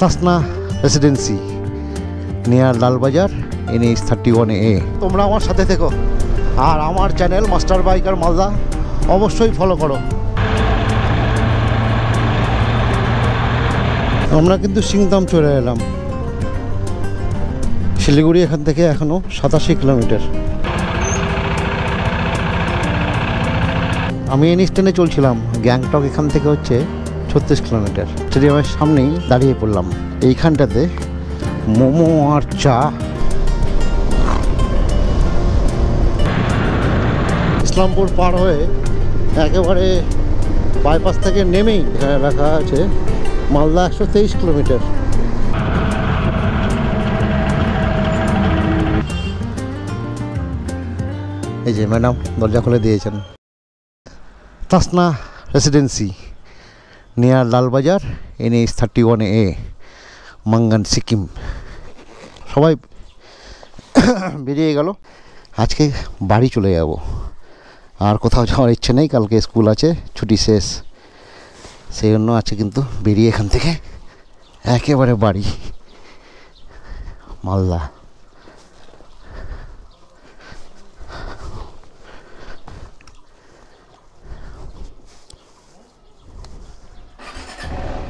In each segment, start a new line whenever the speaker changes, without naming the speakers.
তাসনা residency near Lalbazar NH 31A। তোমরা আমার সাথে থেকো আর আমার চ্যানেল মাস্টার বাইকার মালদা অবশ্যই ফলো করো। আমরা কিন্তু সিংদাম চলে এলাম। শিলিগুড়ি এখান থেকে এখনো 87 কিলোমিটার। আমি NH ট্রেনে চলছিলাম, গ্যাংটক এখান থেকে হচ্ছে 36 কিলোমিটার। স্টেডিয়ামের সামনেই দাঁড়িয়ে পড়লাম। এইখানটাতে মোমো আর চা। ইসলামপুর পার হয়ে একেবারে বাইপাস থেকে নেমেই রাখা আছে মালদা 123 কিলোমিটার। এই যে ম্যাডাম দরজা খুলে দিয়েছেন। Tasna residency near Lalbazar NH 31A, Mangan, Sikkim. সবাই বেরিয়ে গেল। আজকে বাড়ি চলে যাব, আর কোথাও যাওয়ার ইচ্ছে নেই। কালকে স্কুল আছে, ছুটি শেষ। সেই জন্য আজকে কিন্তু বেরিয়ে এখান থেকে একেবারে বাড়ি মালদা।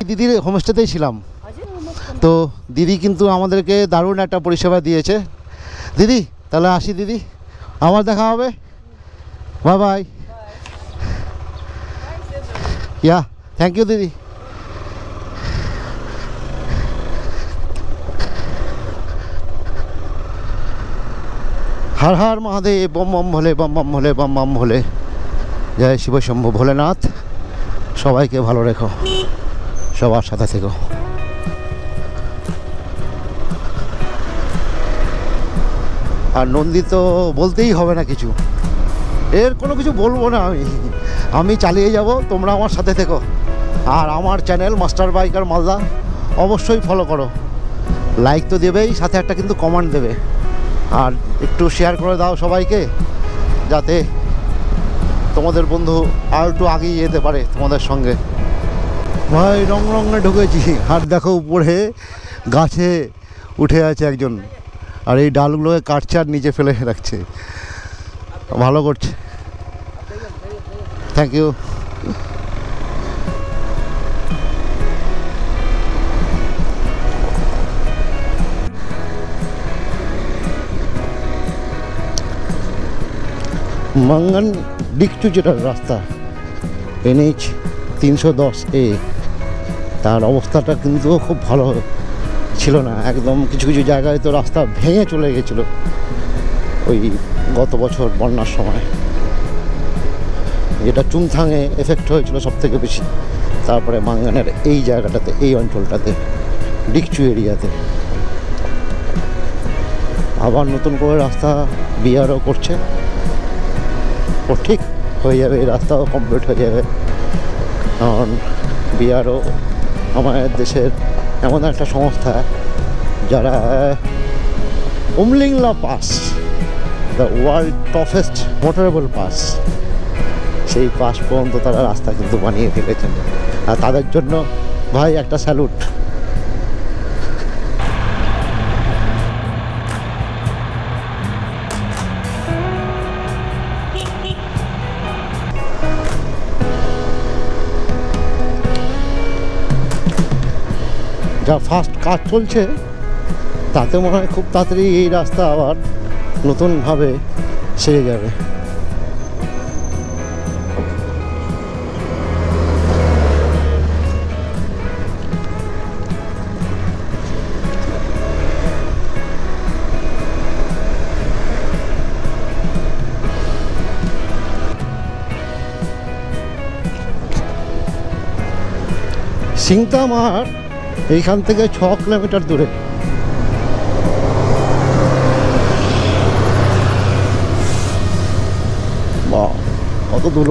দিদির হোমস্টেতেই ছিলাম, তো দিদি কিন্তু আমাদেরকে দারুণ একটা পরিষেবা দিয়েছে। দিদি তাহলে আসি দিদি, আবার দেখা হবে। Bye bye. Yeah thank you দিদি। হর হর মহাদেব, বম বম ভোলে, বম বম ভোলে, বম বম ভোলে। জয় শিব শম্ভু ভোলেনাথ। সবাইকে ভালো রেখো, সবার সাথে থেকো। আর নন্দী তো বলতেই হবে না কিছু, এর কোনো কিছু বলবো না। আমি চালিয়ে যাব, তোমরা আমার সাথে থেকো। আর আমার চ্যানেল মাস্টার বাইকার মালদা অবশ্যই ফলো করো। লাইক তো দেবেই, সাথে একটা কিন্তু কমেন্ট দেবে। আর একটু শেয়ার করে দাও সবাইকে, যাতে তোমাদের বন্ধু আর একটু আগিয়ে যেতে পারে তোমাদের সঙ্গে। ভাই রং রঙে ঢুকেছি। আর দেখো উপরে গাছে উঠে আছে একজন, আর এই ডালগুলোকে কাটছে আর নিচে ফেলে রাখছে। ভালো করছে, থ্যাংক ইউ। মাঙ্গান ডিকচু যেটার রাস্তা NH 310A, তার অবস্থাটা কিন্তু খুব ভালো ছিল না একদম। কিছু কিছু জায়গায় তো রাস্তা ভেঙে চলে গেছিলো ওই গত বছর বন্যার সময়, যেটা চুমথাংয়ে এফেক্ট হয়েছিল সব থেকে বেশি। তারপরে মাঙ্গানের এই জায়গাটাতে, এই অঞ্চলটাতে, ডিকচু এরিয়াতে আবার নতুন করে রাস্তা বিআরও করছে। ও ঠিক হয়ে যাবে, এই রাস্তাও কমপ্লিট হয়ে যাবে। কারণ বিআরও আমাদের দেশের এমন একটা সংস্থা যারা Umlingla pass, the world toughest motorable pass, সেই পাস পর্যন্ত তারা রাস্তা কিন্তু বানিয়ে ফেলেছেন। আর তাদের জন্য ভাই একটা স্যালুট। যা ফাস্ট কাজ চলছে তাতে মনে হয় খুব তাড়াতাড়ি এই রাস্তা আবার নতুনভাবে সেরে যাবে। সিংতাম আর এইখান থেকে 6 কিলোমিটার দূরে। বা কত দূর!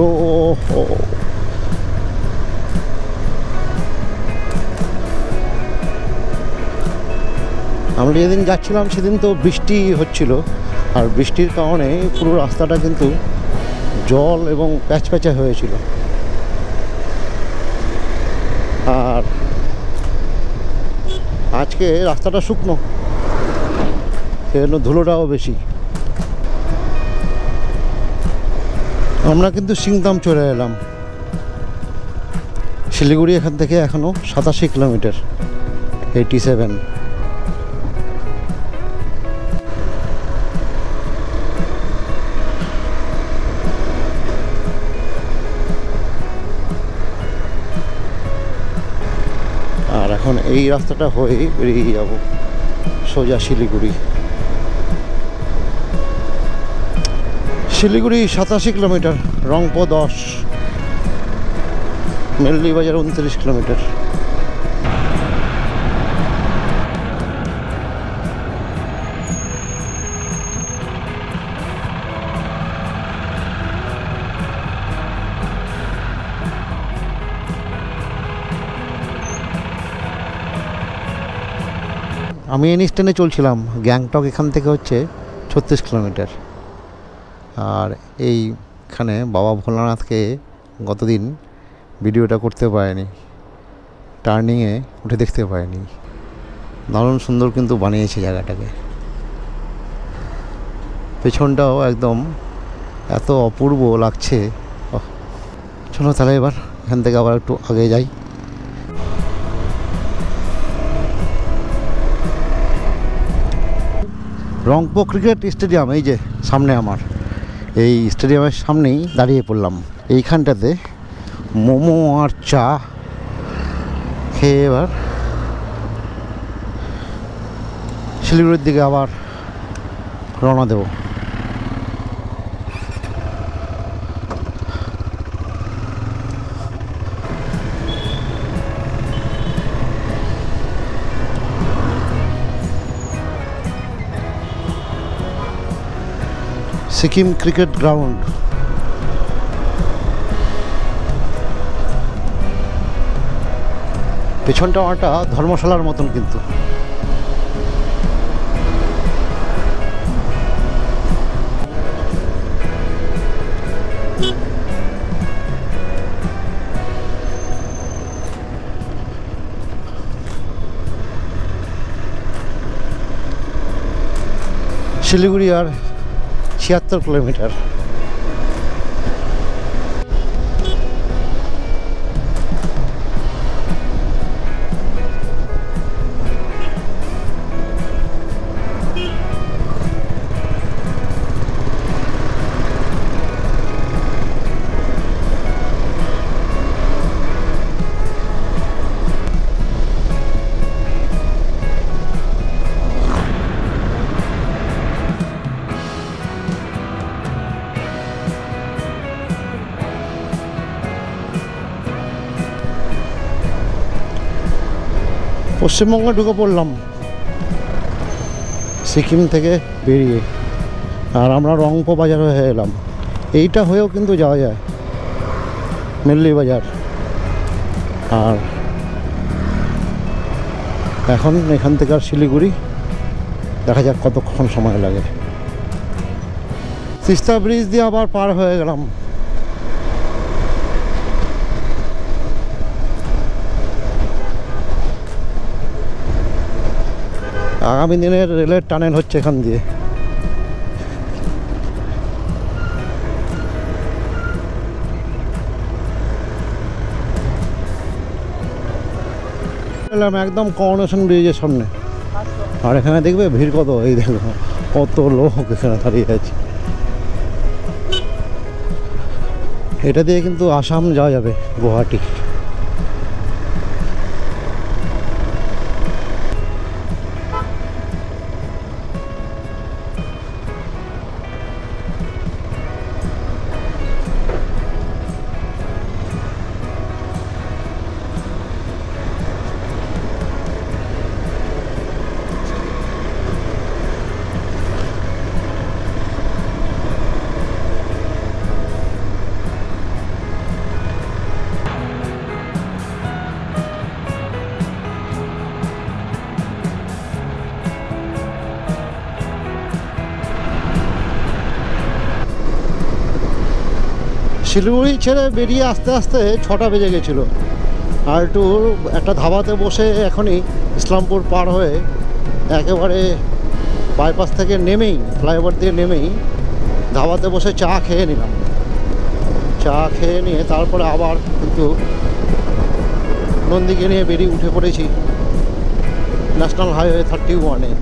আমরা যেদিন যাচ্ছিলাম সেদিন তো বৃষ্টি হচ্ছিল, আর বৃষ্টির কারণে পুরো রাস্তাটা কিন্তু জল এবং প্যাচপ্যাচা হয়েছিল। আর আজকে রাস্তাটা শুকনো, সেজন্য ধুলোটাও বেশি। আমরা কিন্তু সিংদাম চলে এলাম। শিলিগুড়ি এখান থেকে এখনও 87 কিলোমিটার, 87। আর এখন এই রাস্তাটা হয়ে বেরিয়ে যাব সোজা শিলিগুড়ি। শিলিগুড়ি 87 কিলোমিটার, রংপুর 10, মেল্লি বাজার 29 কিলোমিটার। আমি এনএইচ 10 চলছিলাম। গ্যাংটক এখান থেকে হচ্ছে 36 কিলোমিটার। আর এইখানে বাবা ভোলানাথকে গতদিন ভিডিওটা করতে পারেনি, টার্নিংয়ে উঠে দেখতে পারেনি। দারুণ সুন্দর কিন্তু বানিয়েছে জায়গাটাকে। পেছনটাও একদম এত অপূর্ব লাগছে। চলো তাহলে এবার এখান থেকে আবার একটু আগে যাই। রংপুর ক্রিকেট স্টেডিয়াম এই যে সামনে, আমার এই স্টেডিয়ামের সামনেই দাঁড়িয়ে পড়লাম। এইখানটাতে মোমো আর চা খেয়ে এবার শিলিগুড়ির দিকে আবার রওনা দেব। Sikkim cricket ground. পেছনটা একটা ধর্মশালার মতন কিন্তু। শিলিগুড়ি আর 76 কিলোমিটার। পশ্চিমবঙ্গে ঢুকে পড়লাম সিকিম থেকে বেরিয়ে। আর আমরা রংপুর বাজার হয়ে এলাম। এইটা হয়েও কিন্তু যাওয়া যায় মেল্লি বাজার। আর এখন এখান থেকে আর শিলিগুড়ি দেখা যাক কতক্ষণ সময় লাগে। তিস্তা ব্রিজ দিয়ে আবার পার হয়ে গেলাম। আগামী দিনের রেলের টানেল হচ্ছে এখান দিয়ে। একদম করোনেশন ব্রিজের সামনে। আর এখানে দেখবে ভিড় কত, এই দেখো কত লোক এখানে দাঁড়িয়ে আছে। এটা দিয়ে কিন্তু আসাম যাওয়া যাবে, গুয়াহাটি। শিলিগুড়ি ছেড়ে বেরিয়ে আস্তে আস্তে 6টা বেজে গেছিলো। আর একটু একটা ধাবাতে বসে এখনই ইসলামপুর পার হয়ে একেবারে বাইপাস থেকে নেমেই, ফ্লাইওভার থেকে নেমেই ধাবাতে বসে চা খেয়ে নিলাম। চা খেয়ে নিয়ে তারপরে আবার কিন্তু নন্দীকে নিয়ে বেরিয়ে উঠে পড়েছি ন্যাশনাল হাইওয়ে 31-এ।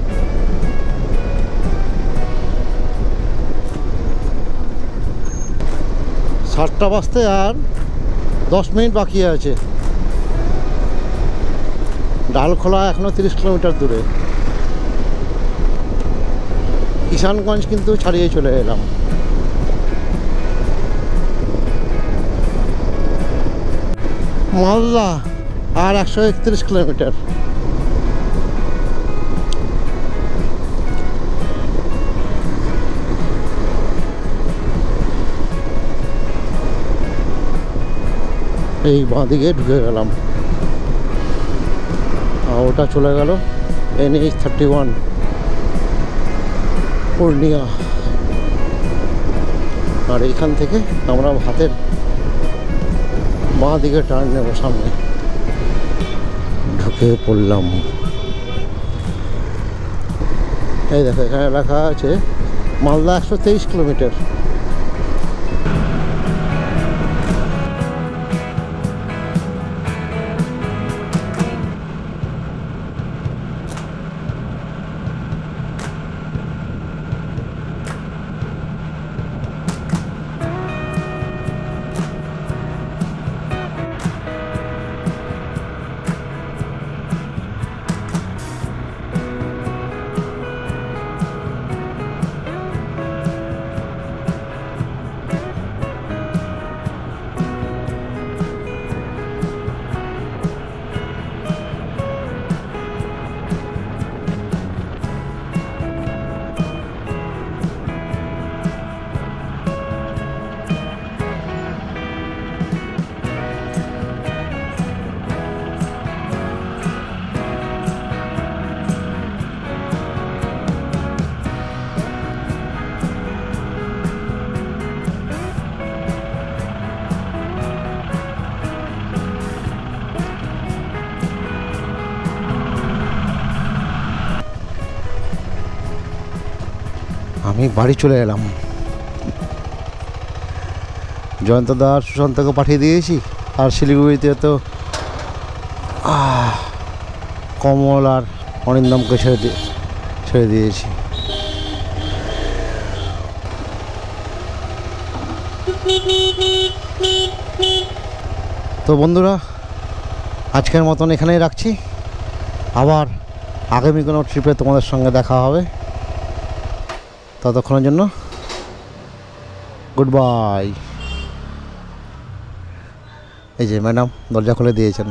সাতটা বাজতে আর 10 মিনিট বাকি আছে। ডালখোলা এখনও 30 কিলোমিটার দূরে। কিষানগঞ্জ কিন্তু ছাড়িয়ে চলে এলাম। মালদা আর 131 কিলোমিটার। এই বাঁদিকে ঢুকে গেলাম, আর ওটা চলে গেল NH 31 পূর্ণিয়া। আর এইখান থেকে আমরা হাতের বাঁ দিকে টার্ন নেব, সামনে ঢুকে পড়লাম। এই দেখো এখানে লেখা আছে মালদা 123 কিলোমিটার। আমি বাড়ি চলে এলাম। জয়ন্তদা আর সুশান্তকে পাঠিয়ে দিয়েছি, আর শিলিগুড়িতে তো কমল আর অরিন্দমকে ছেড়ে দিয়েছি। তো বন্ধুরা, আজকের মতন এখানেই রাখছি। আবার আগামী কোনো ট্রিপে তোমাদের সঙ্গে দেখা হবে। ততক্ষণের জন্য গুড বাই। এই যে ম্যাডাম দরজা খুলে দিয়েছেন।